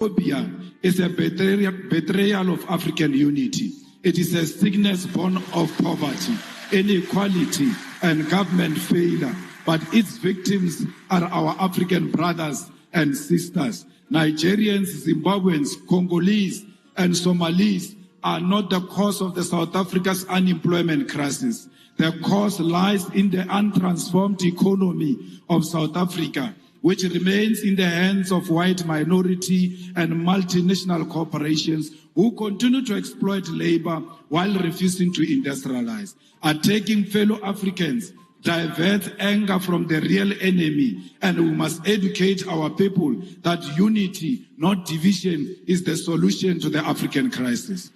Phobia is a betrayal of African unity. It is a sickness born of poverty, inequality, and government failure. But its victims are our African brothers and sisters. Nigerians, Zimbabweans, Congolese, and Somalis are not the cause of the South Africa's unemployment crisis. The cause lies in the untransformed economy of South Africa, which remains in the hands of white minority and multinational corporations who continue to exploit labor while refusing to industrialize. Attacking fellow Africans diverts anger from the real enemy, and we must educate our people that unity, not division, is the solution to the African crisis.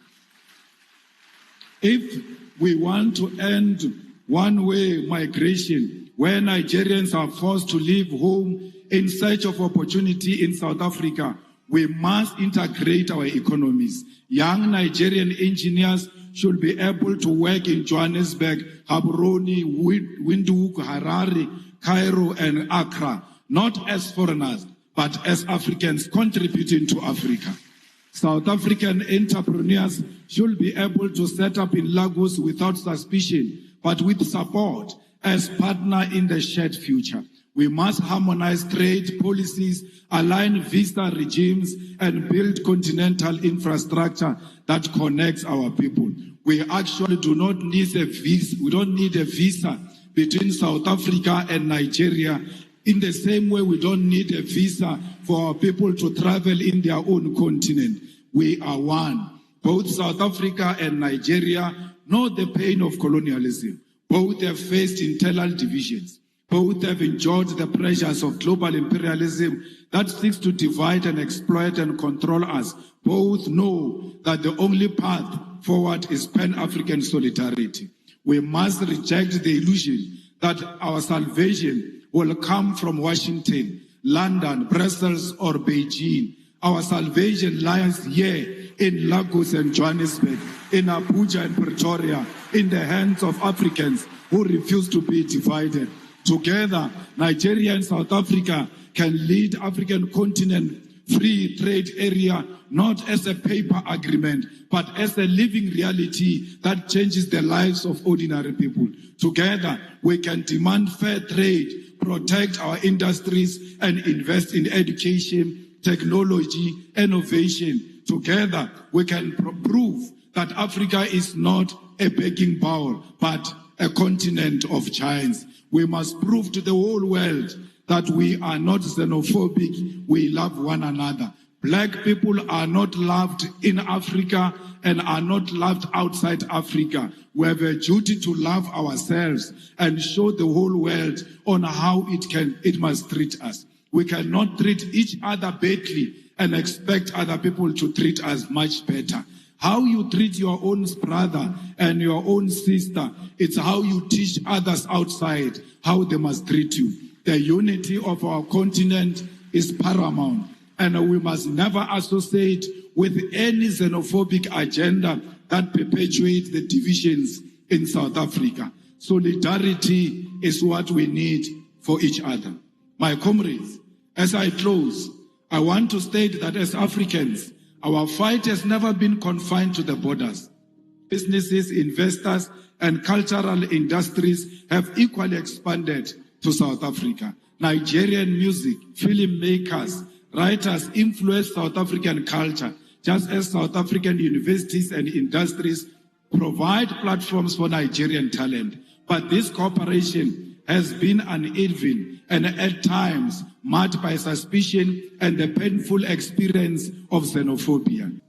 If we want to end one-way migration, where Nigerians are forced to leave home in search of opportunity in South Africa, we must integrate our economies. Young Nigerian engineers should be able to work in Johannesburg, Gaborone, Windhoek, Harare, Cairo, and Accra, not as foreigners, but as Africans contributing to Africa. South African entrepreneurs should be able to set up in Lagos without suspicion, but with support as partner in the shared future. We must harmonize trade policies, align visa regimes, and build continental infrastructure that connects our people. We actually do not need a visa. We don't need a visa between South Africa and Nigeria. In the same way, we don't need a visa for our people to travel in their own continent. We are one. Both South Africa and Nigeria know the pain of colonialism. Both have faced internal divisions. Both have enjoyed the pressures of global imperialism that seeks to divide and exploit and control us. Both know that the only path forward is Pan-African solidarity. We must reject the illusion that our salvation will come from Washington, London, Brussels, or Beijing. Our salvation lies here in Lagos and Johannesburg, in Abuja and Pretoria, in the hands of Africans who refuse to be divided. Together, Nigeria and South Africa can lead African continent free trade area, not as a paper agreement, but as a living reality that changes the lives of ordinary people. Together, we can demand fair trade, protect our industries, and invest in education, technology, innovation. Together, we can prove that Africa is not a begging bowl, but a continent of giants. We must prove to the whole world that we are not xenophobic, we love one another. Black people are not loved in Africa and are not loved outside Africa. We have a duty to love ourselves and show the whole world on how it must treat us. We cannot treat each other badly and expect other people to treat us much better. How you treat your own brother and your own sister, it's how you teach others outside how they must treat you. The unity of our continent is paramount, and we must never associate with any xenophobic agenda that perpetuates the divisions in South Africa. Solidarity is what we need for each other. My comrades, as I close, I want to state that as Africans, our fight has never been confined to the borders. Businesses, investors, and cultural industries have equally expanded to South Africa. Nigerian music, filmmakers, writers influence South African culture, just as South African universities and industries provide platforms for Nigerian talent. But this cooperation has been uneven and at times marked by suspicion and the painful experience of xenophobia.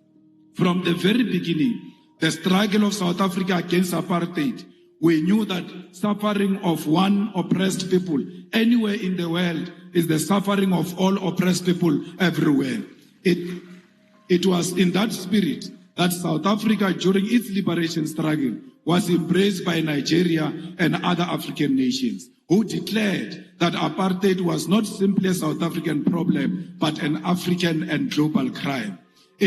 From the very beginning, the struggle of South Africa against apartheid, we knew that suffering of one oppressed people anywhere in the world is the suffering of all oppressed people everywhere. It was in that spirit that South Africa, during its liberation struggle, was embraced by Nigeria and other African nations, who declared that apartheid was not simply a South African problem, but an African and global crime.